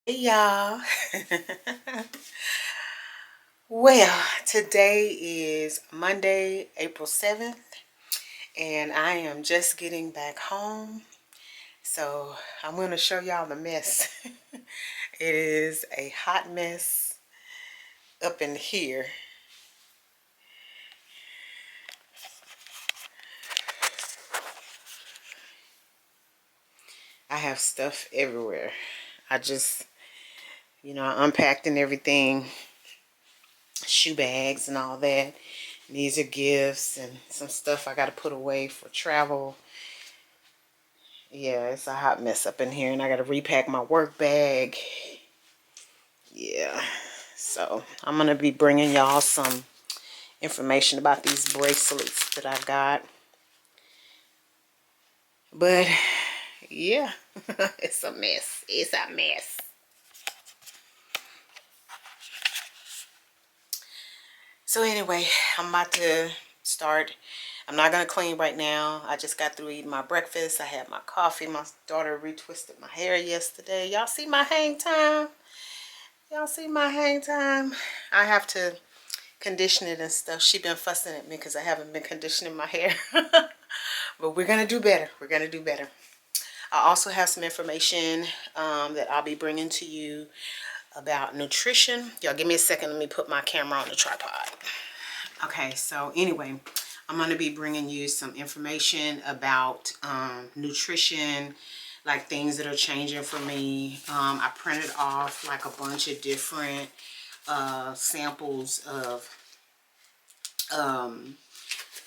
Hey y'all. Well, today is Monday, April 7th, and I am just getting back home. So I'm going to show y'all the mess. It is a hot mess up in here. I have stuff everywhere. I just, I unpacked and everything, shoe bags and all that. These are gifts and some stuff I got to put away for travel. Yeah, it's a hot mess up in here, and I got to repack my work bag. Yeah, so I'm going to be bringing y'all some information about these bracelets that I got. But, yeah, it's a mess. It's a mess. So anyway, I'm about to start. I'm not going to clean right now. I just got through eating my breakfast. I had my coffee. My daughter retwisted my hair yesterday. Y'all see my hang time? Y'all see my hang time? I have to condition it and stuff. She been fussing at me because I haven't been conditioning my hair. But we're going to do better. We're going to do better. I also have some information that I'll be bringing to you about nutrition. Y'all give me a second. Let me put my camera on the tripod. Okay, so anyway, I'm going to be bringing you some information about nutrition, like things that are changing for me. I printed off like a bunch of different samples of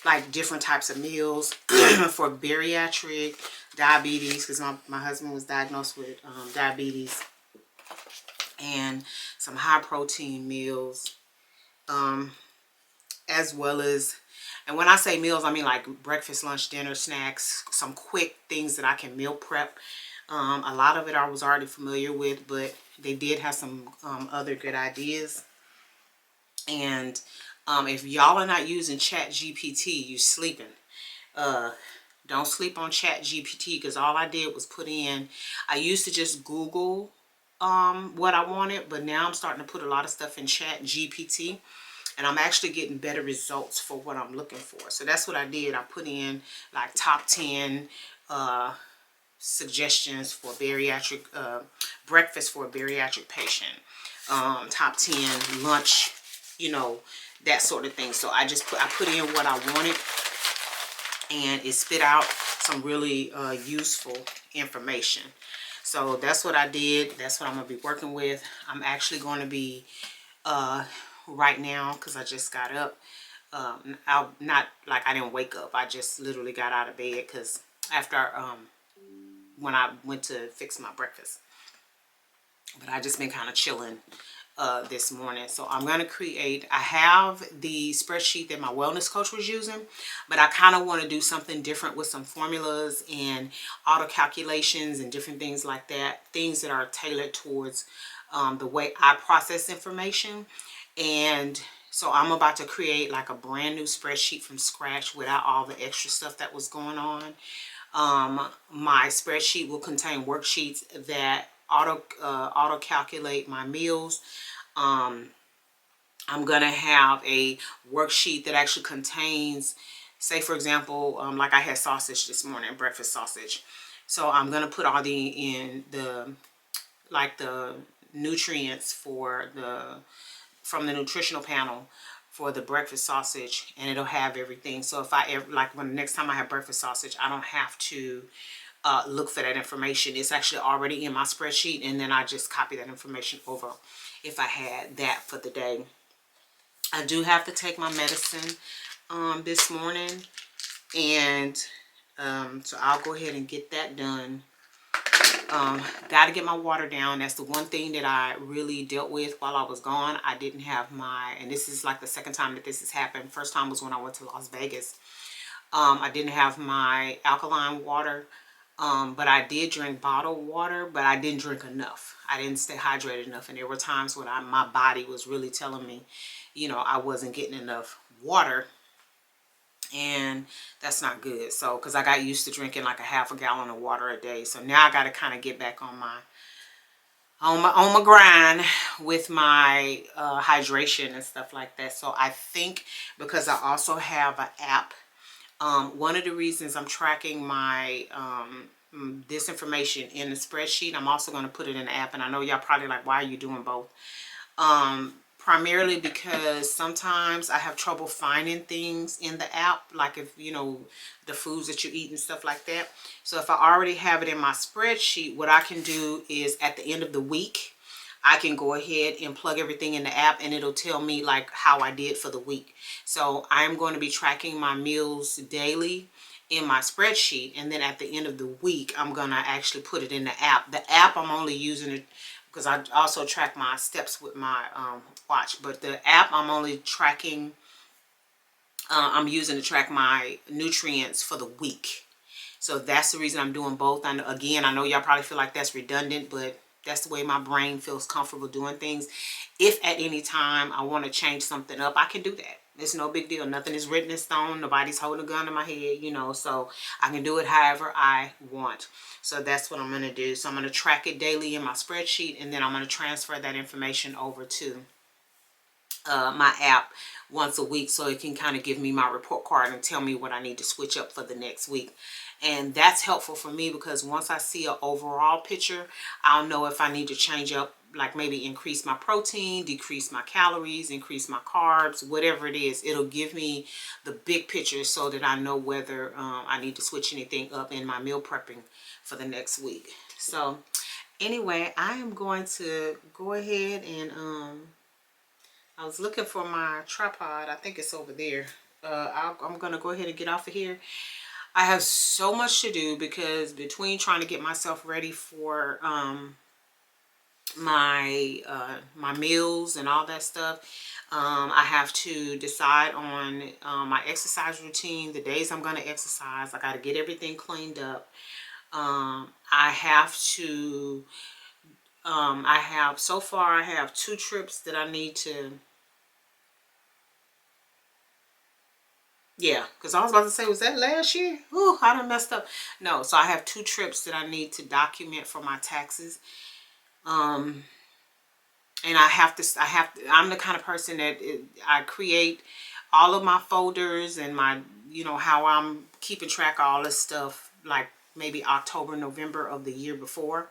like different types of meals for bariatric diabetes, because my husband was diagnosed with diabetes, and some high protein meals, as well as, and when I say meals, I mean like breakfast, lunch, dinner, snacks, some quick things that I can meal prep. A lot of it I was already familiar with, but they did have some other good ideas. And if y'all are not using ChatGPT, you sleeping. Don't sleep on ChatGPT, because all I did was put in, I used to just Google what I wanted, but now I'm starting to put a lot of stuff in ChatGPT, and I'm actually getting better results for what I'm looking for. So that's what I did. I put in like top 10 suggestions for bariatric breakfast for a bariatric patient, top 10 lunch, that sort of thing. So I put in what I wanted, and it spit out some really useful information. So that's what I did. That's what I'm going to be working with. I'm actually going to be, right now, because I just got up, not like I didn't wake up. I just literally got out of bed, because after, when I went to fix my breakfast. But I just been kind of chilling this morning. So I'm going to create, I have the spreadsheet that my wellness coach was using, but I kind of want to do something different with some formulas and auto calculations and different things like that, things that are tailored towards the way I process information. And so I'm about to create like a brand new spreadsheet from scratch without all the extra stuff that was going on. My spreadsheet will contain worksheets that auto calculate my meals. I'm gonna have a worksheet that actually contains, say for example, like I had sausage this morning, breakfast sausage. So I'm gonna put all the the nutrients from the nutritional panel for the breakfast sausage, and it'll have everything. So if I ever, like when the next time I have breakfast sausage, I don't have to look for that information. It's actually already in my spreadsheet, and then I just copy that information over if I had that for the day. I do have to take my medicine this morning, and so I'll go ahead and get that done. Got to get my water down. That's the one thing that I really dealt with while I was gone. I didn't have my, and this is like the second time that this has happened. First time was when I went to Las Vegas. I didn't have my alkaline water, but I did drink bottled water, but I didn't drink enough. I didn't stay hydrated enough, and there were times when my body was really telling me, I wasn't getting enough water, and that's not good. So, because I got used to drinking like a half a gallon of water a day, so now I got to kind of get back on my on my grind with my hydration and stuff like that. So I think because I also have an app, one of the reasons I'm tracking my this information in the spreadsheet, I'm also going to put it in the app. And I know y'all probably like, why are you doing both? Primarily because sometimes I have trouble finding things in the app, like if you know the foods that you eat and stuff like that. So if I already have it in my spreadsheet, what I can do is at the end of the week, I can go ahead and plug everything in the app and it'll tell me like how I did for the week. So I'm going to be tracking my meals daily in my spreadsheet, and then at the end of the week I'm gonna actually put it in the app. The app I'm only using it because I also track my steps with my watch, but the app I'm only tracking, I'm using to track my nutrients for the week. So that's the reason I'm doing both. And again, I know y'all probably feel like that's redundant, but that's the way my brain feels comfortable doing things. If at any time I want to change something up, I can do that. It's no big deal. Nothing is written in stone. Nobody's holding a gun to my head, you know, so I can do it however I want. So that's what I'm going to do. So I'm going to track it daily in my spreadsheet, and then I'm going to transfer that information over to my app once a week, so it can kind of give me my report card and tell me what I need to switch up for the next week. And that's helpful for me because once I see an overall picture, I'll know if I need to change up, like maybe increase my protein, decrease my calories, increase my carbs, whatever it is. It'll give me the big picture so that I know whether I need to switch anything up in my meal prepping for the next week. So anyway, I am going to go ahead and I was looking for my tripod. I think it's over there. I'm going to go ahead and get off of here. I have so much to do because between trying to get myself ready for my meals and all that stuff, I have to decide on my exercise routine, the days I'm going to exercise. I got to get everything cleaned up. I have to, so far I have 2 trips that I need to, yeah, because I was about to say, was that last year? Ooh, I done messed up. No, so I have 2 trips that I need to document for my taxes. And I'm the kind of person that I create all of my folders and my, you know, how I'm keeping track of all this stuff, like maybe October, November of the year before.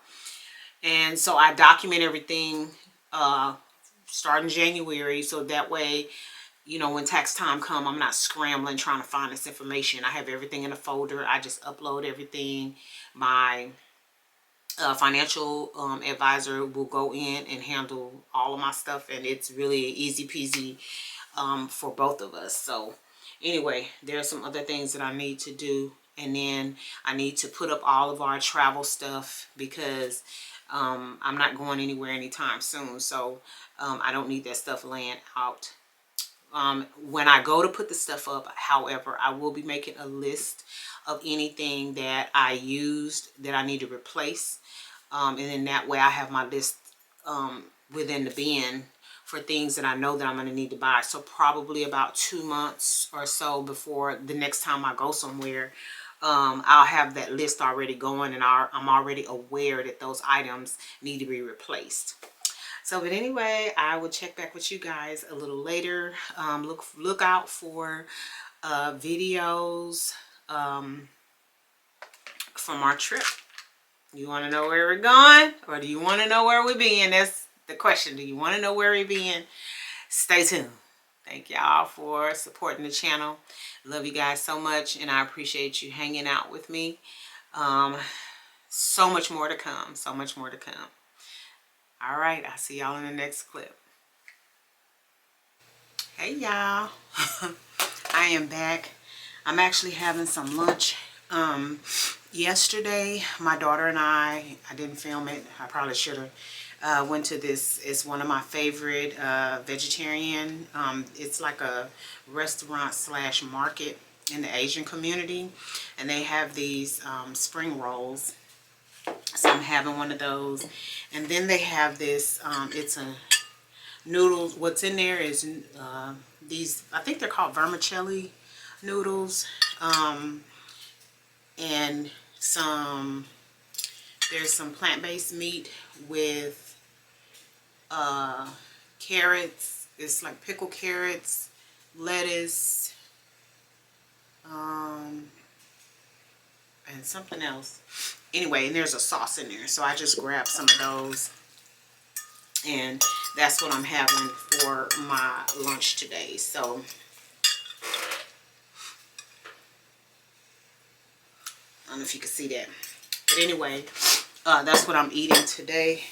And so I document everything starting January, so that way, you know, when tax time come, I'm not scrambling trying to find this information. I have everything in a folder. I just upload everything. My financial advisor will go in and handle all of my stuff, and it's really easy peasy for both of us. So anyway, there are some other things that I need to do, and then I need to put up all of our travel stuff because I'm not going anywhere anytime soon, so I don't need that stuff laying out. When I go to put the stuff up, however, I will be making a list of anything that I used that I need to replace. And then that way I have my list within the bin for things that I know that I'm going to need to buy. So probably about 2 months or so before the next time I go somewhere, I'll have that list already going, and I'm already aware that those items need to be replaced. So, but anyway, I will check back with you guys a little later. Look out for videos from our trip. You want to know where we're going, or do you want to know where we're being? That's the question. Do you want to know where we're being? Stay tuned. Thank y'all for supporting the channel. Love you guys so much, and I appreciate you hanging out with me. So much more to come. So much more to come. All right, I'll see y'all in the next clip. Hey y'all. I am back. I'm actually having some lunch. Yesterday, my daughter and I didn't film it. I probably should have. Went to this. It's one of my favorite vegetarian. It's like a restaurant slash market in the Asian community. And they have these spring rolls. So I'm having one of those. And then they have this, it's a noodles. What's in there is these, I think they're called vermicelli noodles. And there's some plant-based meat with carrots. It's like pickled carrots, lettuce, and something else. Anyway, and there's a sauce in there. So I just grabbed some of those. And that's what I'm having for my lunch today. So I don't know if you can see that. But anyway, that's what I'm eating today,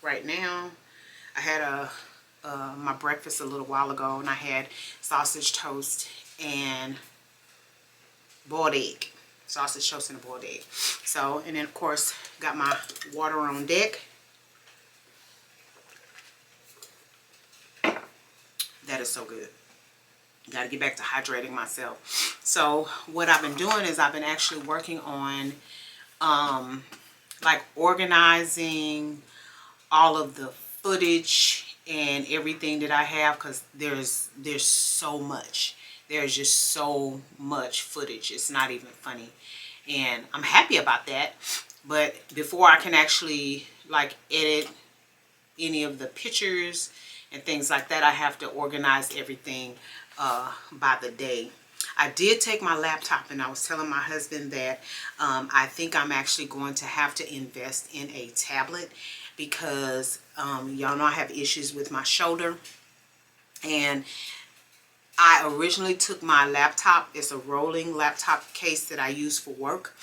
right now. I had my breakfast a little while ago, and I had sausage toast and boiled egg. Sausage toast and a boiled egg. So, and then of course, got my water on deck. That is so good. Got to get back to hydrating myself. So what I've been doing is I've been actually working on like organizing all of the footage and everything that I have, because there's so much. There's just so much footage. It's not even funny. And I'm happy about that. But before I can actually like edit any of the pictures and things like that, I have to organize everything by the day. I did take my laptop, and I was telling my husband that I think I'm actually going to have to invest in a tablet, because y'all know I have issues with my shoulder. And I originally took my laptop. It's a rolling laptop case that I use for work.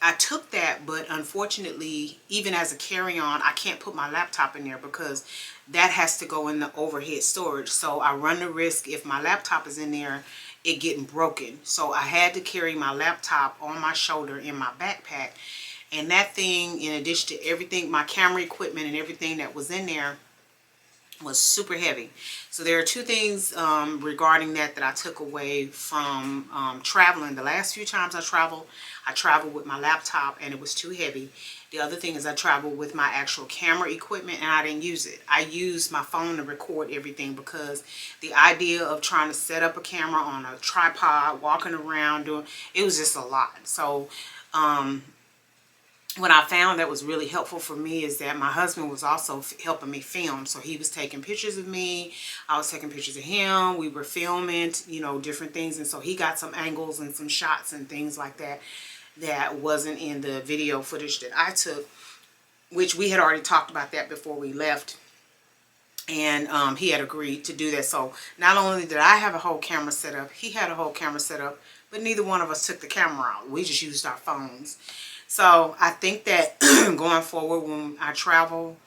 I took that, but unfortunately, even as a carry-on, I can't put my laptop in there because that has to go in the overhead storage. So I run the risk, if my laptop is in there, it getting broken. So I had to carry my laptop on my shoulder in my backpack. And that thing, in addition to everything, my camera equipment and everything that was in there, was super heavy. So there are two things regarding that I took away from traveling. The last few times I traveled with my laptop and it was too heavy. The other thing is I traveled with my actual camera equipment and I didn't use it. I used my phone to record everything, because the idea of trying to set up a camera on a tripod, walking around, it was just a lot. So what I found that was really helpful for me is that my husband was also helping me film. So he was taking pictures of me, I was taking pictures of him, we were filming, you know, different things. And so he got some angles and some shots and things like that that wasn't in the video footage that I took, which we had already talked about that before we left. And he had agreed to do that. So not only did I have a whole camera set up, he had a whole camera set up, but neither one of us took the camera out. We just used our phones. So I think that going forward when I travel,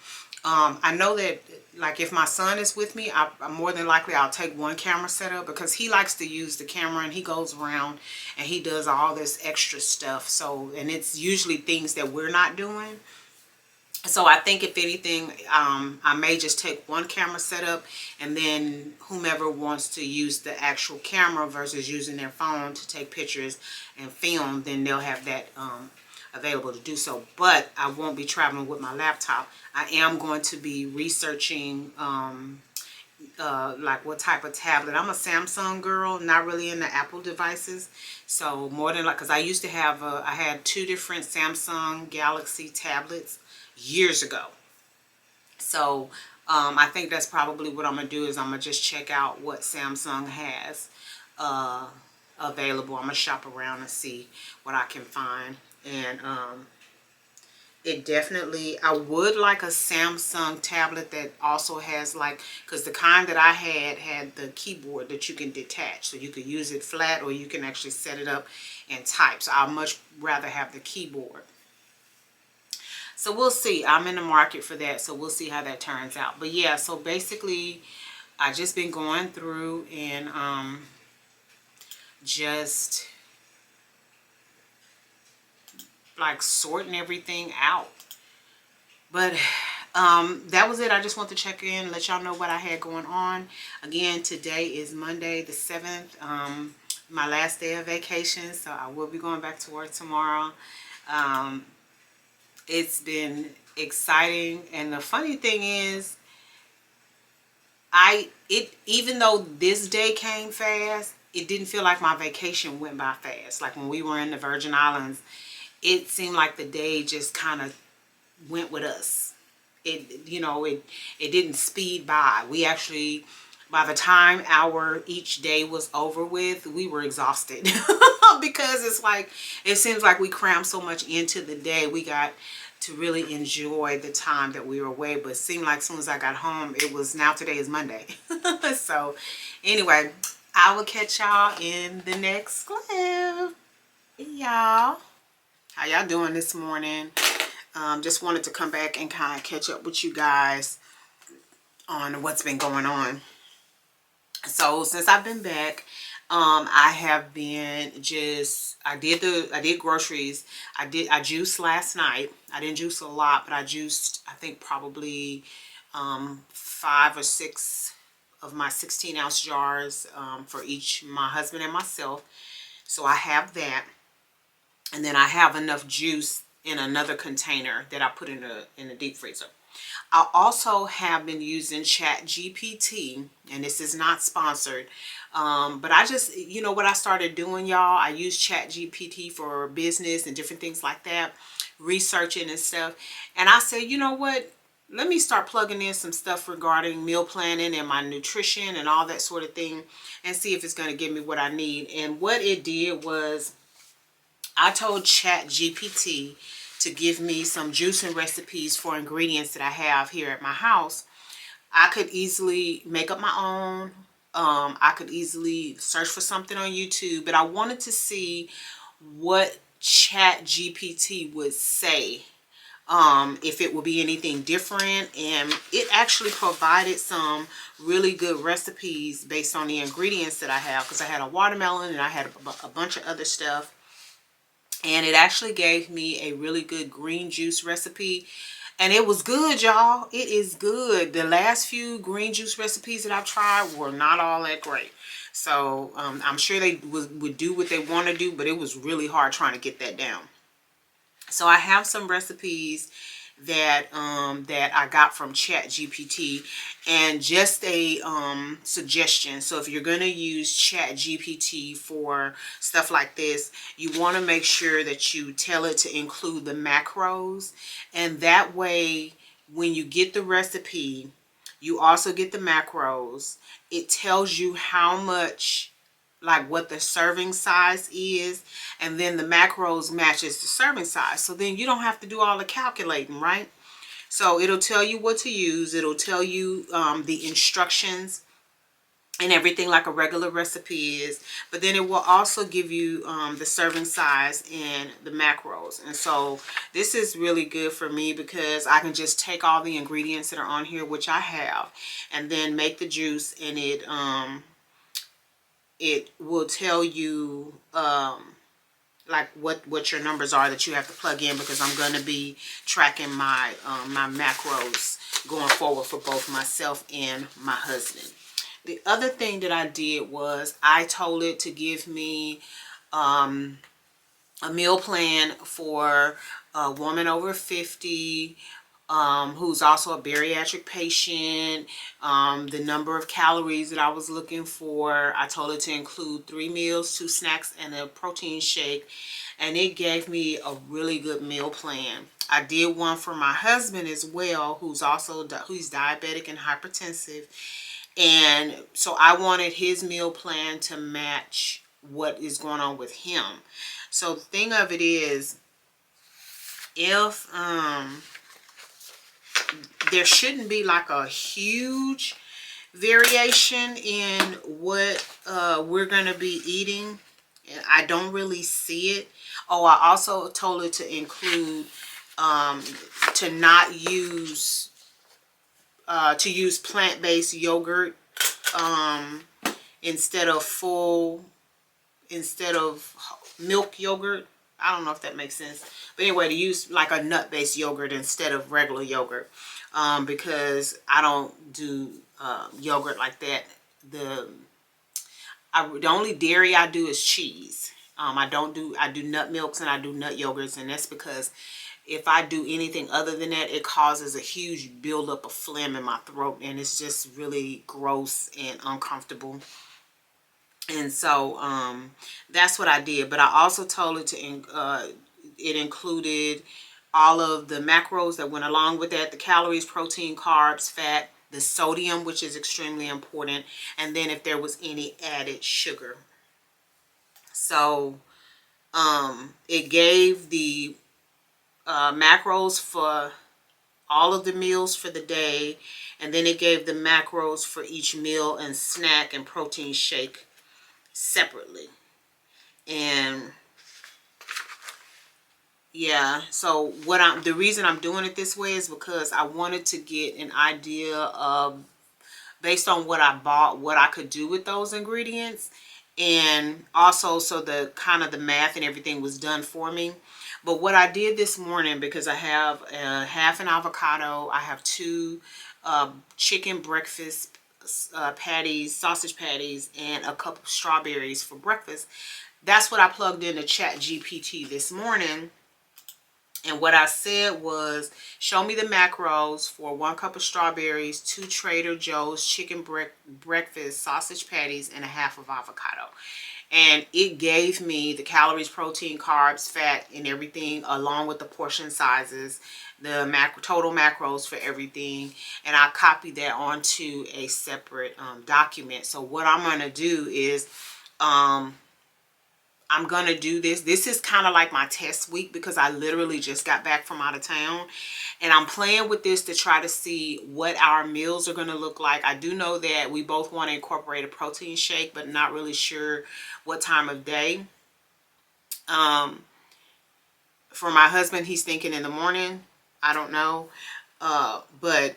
I know that like if my son is with me, I'm more than likely I'll take one camera setup, because he likes to use the camera and he goes around and he does all this extra stuff. So, and it's usually things that we're not doing. So I think if anything, I may just take one camera setup, and then whomever wants to use the actual camera versus using their phone to take pictures and film, then they'll have that available to do so. But I won't be traveling with my laptop. I am going to be researching like what type of tablet. I'm a Samsung girl, not really into Apple devices. So more than like, because I used to have I had 2 different Samsung Galaxy tablets years ago. So I think that's probably what I'm gonna do, is I'm gonna just check out what Samsung has available. I'm gonna shop around and see what I can find. And it definitely, I would like a Samsung tablet that also has like, because the kind that I had the keyboard that you can detach, so you could use it flat or you can actually set it up and type. So I'd much rather have the keyboard. So we'll see. I'm in the market for that, so we'll see how that turns out. But yeah, so basically I just been going through and just like sorting everything out. But that was it. I just want to check in, let y'all know what I had going on. Again, today is Monday the 7th, my last day of vacation, so I will be going back to work tomorrow. It's been exciting, and the funny thing is, even though this day came fast, it didn't feel like my vacation went by fast. Like when we were in the Virgin Islands, it seemed like the day just kind of went with us. it, you know, it didn't speed by. We actually, by the time our each day was over with, we were exhausted because it's like, it seems like we crammed so much into the day. We got to really enjoy the time that we were away, but it seemed like as soon as I got home, it was, now today is Monday. So anyway, I will catch y'all in the next clip. Y'all, how y'all doing this morning? Just wanted to come back and kind of catch up with you guys on what's been going on. So since I've been back, I have been I did groceries. I juiced last night. I didn't juice a lot, but I juiced, I think probably 5 or 6 of my 16-ounce jars for each, my husband and myself. So I have that. And then I have enough juice in another container that I put in the deep freezer. I also have been using ChatGPT, and this is not sponsored, but I just, you know what I started doing, y'all? I use ChatGPT for business and different things like that, researching and stuff. And I said, you know what? Let me start plugging in some stuff regarding meal planning and my nutrition and all that sort of thing, and see if it's going to give me what I need. And what it did was, I told ChatGPT to give me some juicing recipes for ingredients that I have here at my house. I could easily make up my own. I could easily search for something on YouTube, but I wanted to see what ChatGPT would say, if it would be anything different. And it actually provided some really good recipes based on the ingredients that I have, because I had a watermelon and I had a bunch of other stuff. And it actually gave me a really good green juice recipe. And it was good, y'all. It is good. The last few green juice recipes that I've tried were not all that great. So I'm sure they would do what they want to do, but it was really hard trying to get that down. So I have some recipes that that I got from ChatGPT, and just a suggestion. So if you're going to use ChatGPT for stuff like this, you want to make sure that you tell it to include the macros, and that way when you get the recipe, you also get the macros. It tells you how much, like what the serving size is, and then the macros matches the serving size. So then you don't have to do all the calculating, right? So it'll tell you what to use. It'll tell you the instructions and everything like a regular recipe is, but then it will also give you the serving size and the macros. And so this is really good for me because I can just take all the ingredients that are on here, which I have, and then make the juice, and it will tell you like what your numbers are that you have to plug in, because I'm going to be tracking my my macros going forward for both myself and my husband. The other thing that I did was I told it to give me a meal plan for a woman over 50 who's also a bariatric patient, the number of calories that I was looking for. I told it to include 3 meals, 2 snacks, and a protein shake, and it gave me a really good meal plan. I did one for my husband as well, who's diabetic and hypertensive, and so I wanted his meal plan to match what is going on with him. So the thing of it is, if there shouldn't be like a huge variation in what we're going to be eating. And I don't really see it. Oh, I also told it to include to not use to use plant-based yogurt instead of milk yogurt. I don't know if that makes sense. But anyway, to use like a nut-based yogurt instead of regular yogurt, because I don't do yogurt like that. The only dairy I do is cheese. I do nut milks and I do nut yogurts, and that's because if I do anything other than that, it causes a huge buildup of phlegm in my throat, and it's just really gross and uncomfortable. And so that's what I did. But I also told it to it included all of the macros that went along with that, the calories, protein, carbs, fat, the sodium, which is extremely important, and then if there was any added sugar. So it gave the macros for all of the meals for the day, and then it gave the macros for each meal and snack and protein shake separately. And yeah, so the reason I'm doing it this way is because I wanted to get an idea of, based on what I bought, what I could do with those ingredients, and also so the kind of the math and everything was done for me. But what I did this morning, because I have half an avocado, I have 2 chicken breakfast patties, sausage patties, and a cup of strawberries for breakfast. That's what I plugged into ChatGPT this morning. And what I said was, show me the macros for 1 cup of strawberries, 2 Trader Joe's chicken breakfast sausage patties, and a half of avocado. And it gave me the calories, protein, carbs, fat, and everything, along with the portion sizes, the total macros for everything. And I copied that onto a separate document. So what I'm going to do is I'm going to do this. This is kind of like my test week, because I literally just got back from out of town. And I'm playing with this to try to see what our meals are going to look like. I do know that we both want to incorporate a protein shake, but not really sure what time of day. For my husband, he's thinking in the morning. I don't know. But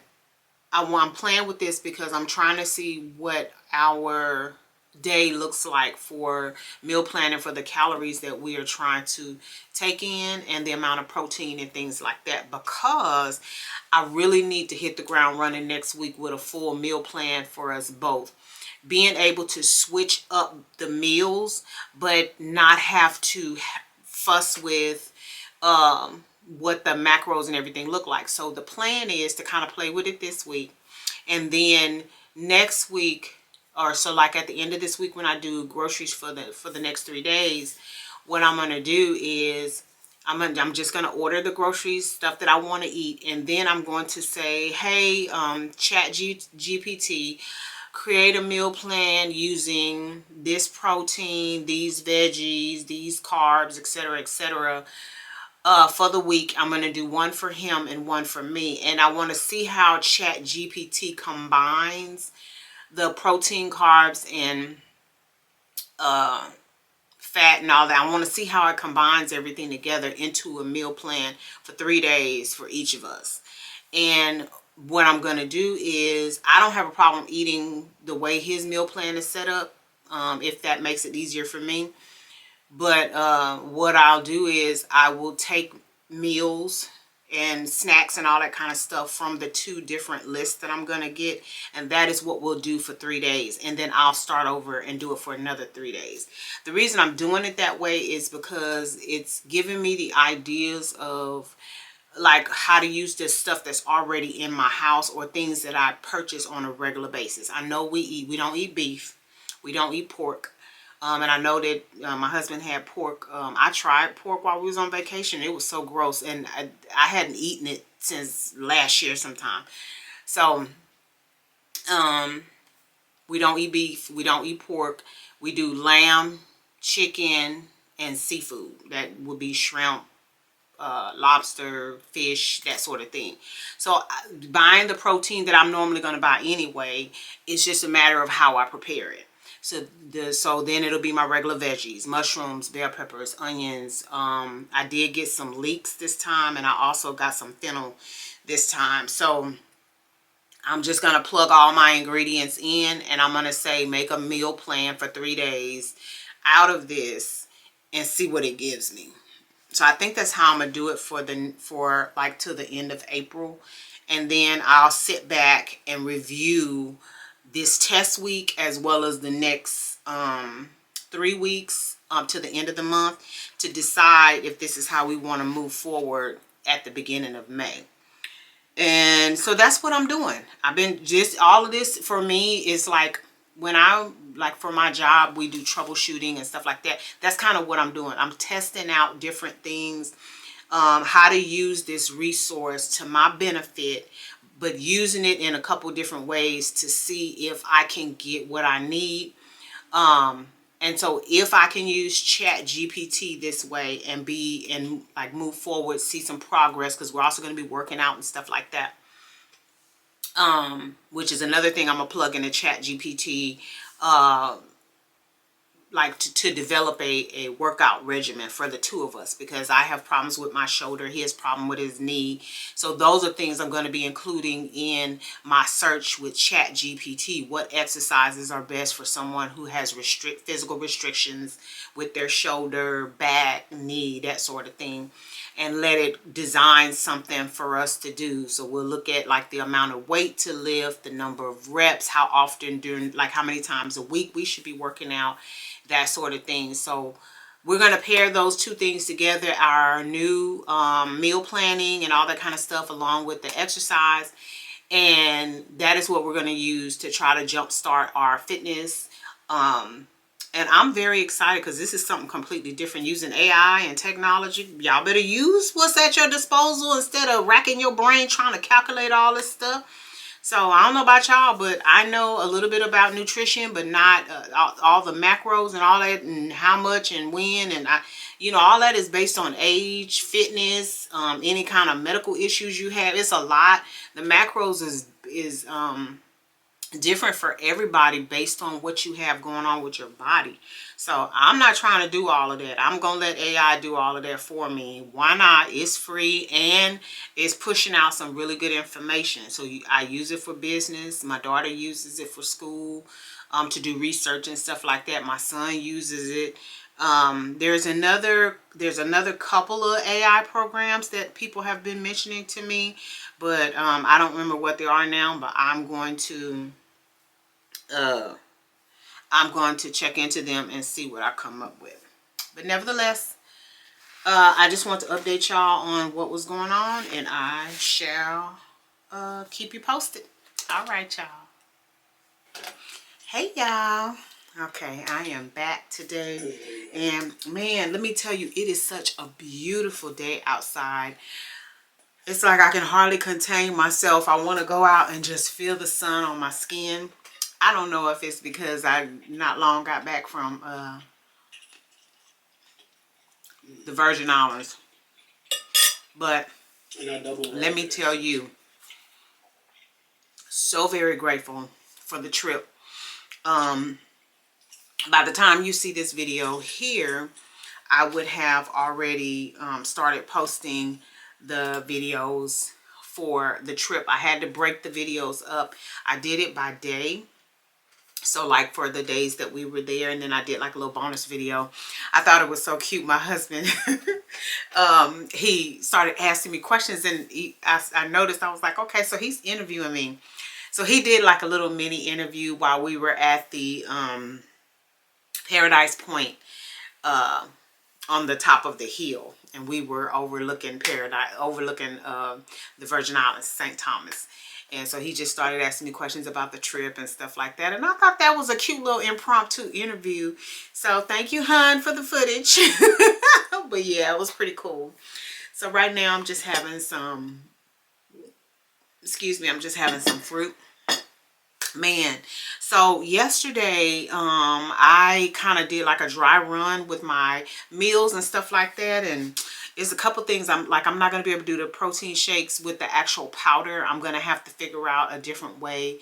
I'm playing with this because I'm trying to see what our day looks like for meal planning, for the calories that we are trying to take in and the amount of protein and things like that, because I really need to hit the ground running next week with a full meal plan for us both. Being able to switch up the meals, but not have to fuss with what the macros and everything look like. So the plan is to kind of play with it this week, and then next week, or so like at the end of this week, when I do groceries for the next 3 days, what I'm going to do is I'm just going to order the groceries, stuff that I want to eat, and then I'm going to say, hey, ChatGPT, create a meal plan using this protein, these veggies, these carbs, etc., etc. For the week. I'm going to do one for him and one for me, and I want to see how ChatGPT combines the protein, carbs, and fat and all that. I want to see how it combines everything together into a meal plan for 3 days for each of us. And what I'm going to do is, I don't have a problem eating the way his meal plan is set up, if that makes it easier for me. But what I'll do is I will take meals and snacks and all that kind of stuff from the 2 different lists that I'm going to get. And that is what we'll do for 3 days. And then I'll start over and do it for another 3 days. The reason I'm doing it that way is because it's giving me the ideas of like how to use this stuff that's already in my house, or things that I purchase on a regular basis. I know we don't eat beef. We don't eat pork. And I know that my husband had pork. I tried pork while we was on vacation. It was so gross, and I hadn't eaten it since last year sometime. So we don't eat beef. We don't eat pork. We do lamb, chicken, and seafood. That would be shrimp, lobster, fish, that sort of thing. So buying the protein that I'm normally going to buy anyway, it's just a matter of how I prepare it. So then it'll be my regular veggies, mushrooms, bell peppers, onions. I did get some leeks this time, and I also got some fennel this time. So I'm just going to plug all my ingredients in, and I'm going to say make a meal plan for 3 days out of this and see what it gives me. So I think that's how I'm going to do it for like till the end of April. And then I'll sit back and review this test week, as well as the next 3 weeks up to the end of the month, to decide if this is how we want to move forward at the beginning of May. And so that's what I'm doing. I've been just, all of this for me is like, when I, like for my job, we do troubleshooting and stuff like that. That's kind of what I'm doing. I'm testing out different things. how to use this resource to my benefit, but using it in a couple different ways to see if I can get what I need. And so if I can use ChatGPT this way and like move forward, see some progress, because we're also going to be working out and stuff like that. Which is another thing I'm gonna plug into ChatGPT, like to develop a workout regimen for the two of us, because I have problems with my shoulder, he has problem with his knee. So those are things I'm going to be including in my search with ChatGPT. What exercises are best for someone who has physical restrictions with their shoulder, back, knee, that sort of thing, and let it design something for us to do. So we'll look at like the amount of weight to lift, the number of reps, how often during, like how many times a week we should be working out, that sort of thing. So we're going to pair those two things together, our new meal planning and all that kind of stuff, along with the exercise. And that is what we're going to use to try to jumpstart our fitness. And I'm very excited because this is something completely different, using AI and technology. Y'all better use what's at your disposal instead of racking your brain trying to calculate all this stuff. So I don't know about y'all, but I know a little bit about nutrition, but not all the macros and all that, and how much and when, and all that is based on age, fitness, any kind of medical issues you have. It's a lot. The macros is different for everybody based on what you have going on with your body. So I'm not trying to do all of that. I'm gonna let AI do all of that for me. Why not? It's free and it's pushing out some really good information. So I use it for business. My daughter uses it for school, to do research and stuff like that. My son uses it. There's another couple of AI programs that people have been mentioning to me, but I don't remember what they are now. But I'm going to check into them and see what I come up with. But nevertheless, I just want to update y'all on what was going on, and I shall keep you posted. All right, y'all. Hey, y'all. Okay, I am back today, and man, let me tell you, it is such a beautiful day outside. It's like I can hardly contain myself. I want to go out and just feel the sun on my skin. I don't know if it's because I not long got back from the Virgin Islands, but let me tell you, so very grateful for the trip. By the time you see this video here, I would have already started posting the videos for the trip. I had to break the videos up. I did it by day. So like for the days that we were there, and then I did like a little bonus video. I thought it was so cute. My husband, he started asking me questions, and I noticed, I was like, okay, so he's interviewing me. So he did like a little mini interview while we were at the Paradise Point on the top of the hill, and we were overlooking the Virgin Islands, St. Thomas. And so he just started asking me questions about the trip and stuff like that. And I thought that was a cute little impromptu interview. So thank you, hon, for the footage. But yeah, it was pretty cool. So right now I'm just having some, I'm just having some fruit. Man, so yesterday I kind of did like a dry run with my meals and stuff like that, and there's a couple things I'm not going to be able to do the protein shakes with the actual powder. I'm going to have to figure out a different way.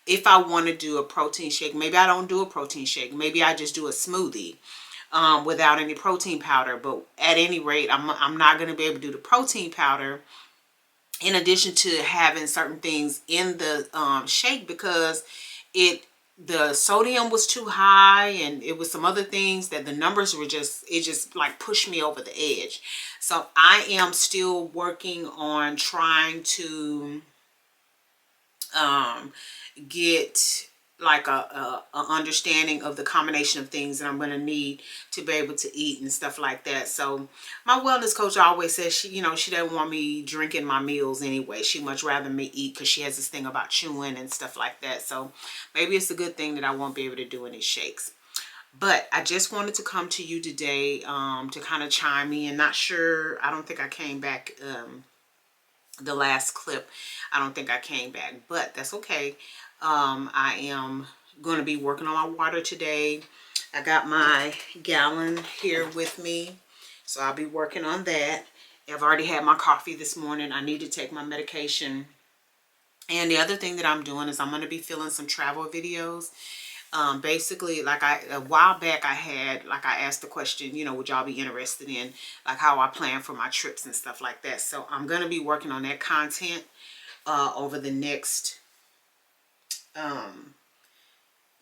If I want to do a protein shake, maybe I don't do a protein shake. Maybe I just do a smoothie without any protein powder. But at any rate, I'm not going to be able to do the protein powder in addition to having certain things in the shake, because the sodium was too high, and it was some other things that the numbers were just like pushed me over the edge. So I am still working on trying to get like a understanding of the combination of things that I'm going to need to be able to eat and stuff like that. So my wellness coach always says she doesn't want me drinking my meals anyway. She much rather me eat, because she has this thing about chewing and stuff like that. So maybe it's a good thing that I won't be able to do any shakes. But I just wanted to come to you today to kind of chime in. Not sure, I don't think I came back the last clip. I don't think I came back, but that's okay. I am going to be working on my water today. I got my gallon here with me, so I'll be working on that. I've already had my coffee this morning. I need to take my medication. And the other thing that I'm doing is I'm going to be filming some travel videos. Basically, like a while back I asked the question, you know, would y'all be interested in like how I plan for my trips and stuff like that. So I'm going to be working on that content over the next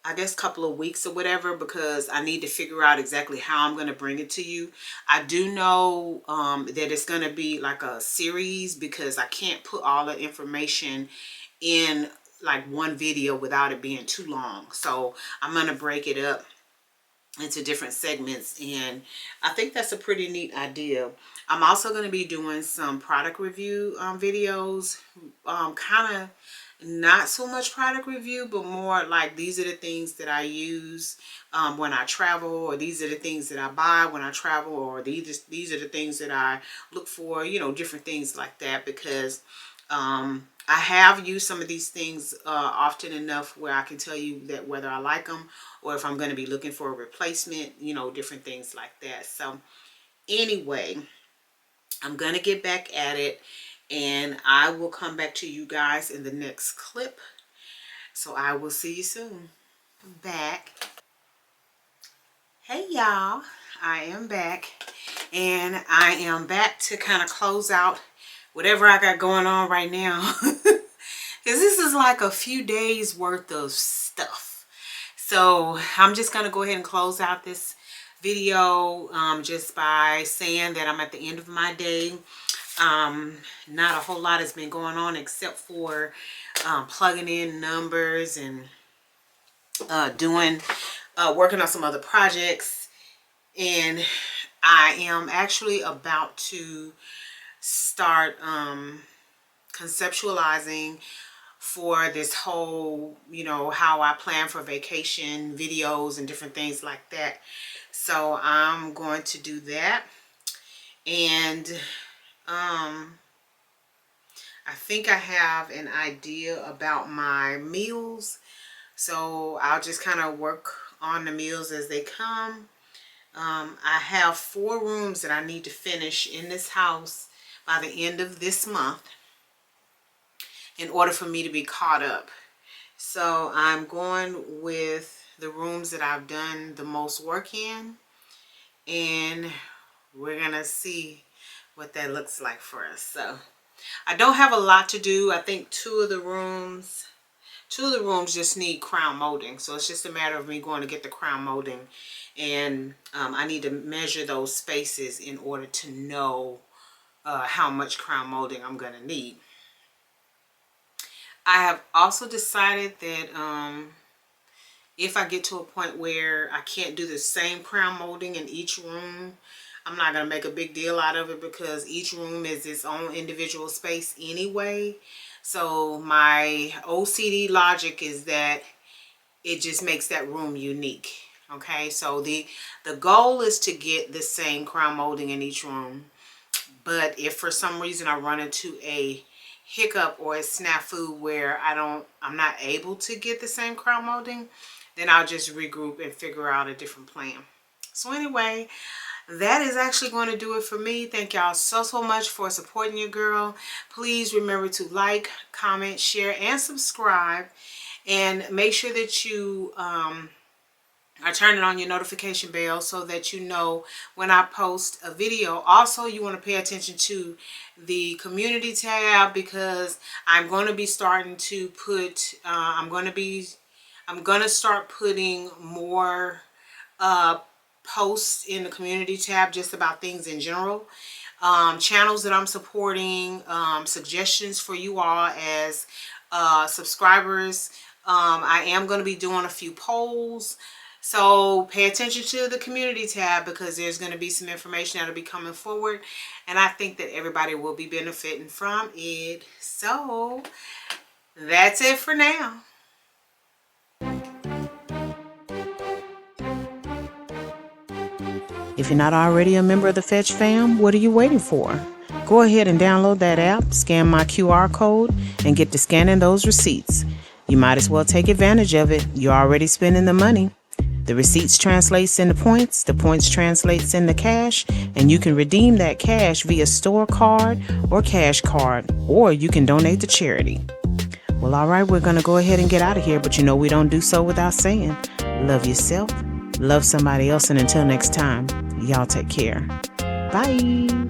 I guess couple of weeks or whatever, because I need to figure out exactly how I'm going to bring it to you. I do know that it's going to be like a series, because I can't put all the information in like one video without it being too long. So I'm going to break it up into different segments, and I think that's a pretty neat idea. I'm also going to be doing some product review videos, kind of not so much product review, but more like these are the things that I use when I travel, or these are the things that I buy when I travel, or these are the things that I look for, you know, different things like that, because I have used some of these things often enough where I can tell you that whether I like them or if I'm going to be looking for a replacement, you know, different things like that. So anyway, I'm going to get back at it, and I will come back to you guys in the next clip. So I will see you soon. Back. Hey y'all, I am back, and I am back to kind of close out whatever I got going on right now. Because this is like a few days worth of stuff. So I'm just going to go ahead and close out this video just by saying that I'm at the end of my day. Not a whole lot has been going on except for plugging in numbers and working on some other projects. And I am actually about to start conceptualizing for this whole, you know, how I plan for vacation videos and different things like that. So I'm going to do that. And I think I have an idea about my meals. So I'll just kind of work on the meals as they come. I have 4 rooms that I need to finish in this house by the end of this month in order for me to be caught up. So I'm going with the rooms that I've done the most work in, and we're gonna see what that looks like for us. So I don't have a lot to do. I think two of the rooms just need crown molding. So it's just a matter of me going to get the crown molding, and I need to measure those spaces in order to know how much crown molding I'm gonna need. I have also decided that if I get to a point where I can't do the same crown molding in each room, I'm not going to make a big deal out of it, because each room is its own individual space anyway. So my OCD logic is that it just makes that room unique. Okay, so the goal is to get the same crown molding in each room. But if for some reason I run into a hiccup or a snafu where I'm not able to get the same crown molding, then I'll just regroup and figure out a different plan. So anyway, that is actually going to do it for me. Thank y'all so much for supporting your girl. Please remember to like, comment, share, and subscribe, and make sure that you are turning on your notification bell so that you know when I post a video. Also, you want to pay attention to the community tab, because I'm going to be starting to put I'm going to start putting more posts in the community tab just about things in general, channels that I'm supporting, suggestions for you all as subscribers. I am going to be doing a few polls, so pay attention to the community tab, because there's going to be some information that'll be coming forward, and I think that everybody will be benefiting from it. So that's it for now. you're not already a member of the Fetch fam, what are you waiting for? Go ahead and download that app, scan my QR code, and get to scanning those receipts. You might as well take advantage of it. You're already spending the money. The receipts translates into points, the points translates into cash, and you can redeem that cash via store card or cash card, or you can donate to charity. Well, all right, we're going to go ahead and get out of here, but you know we don't do so without saying, love yourself, love somebody else, and until next time, y'all take care. Bye.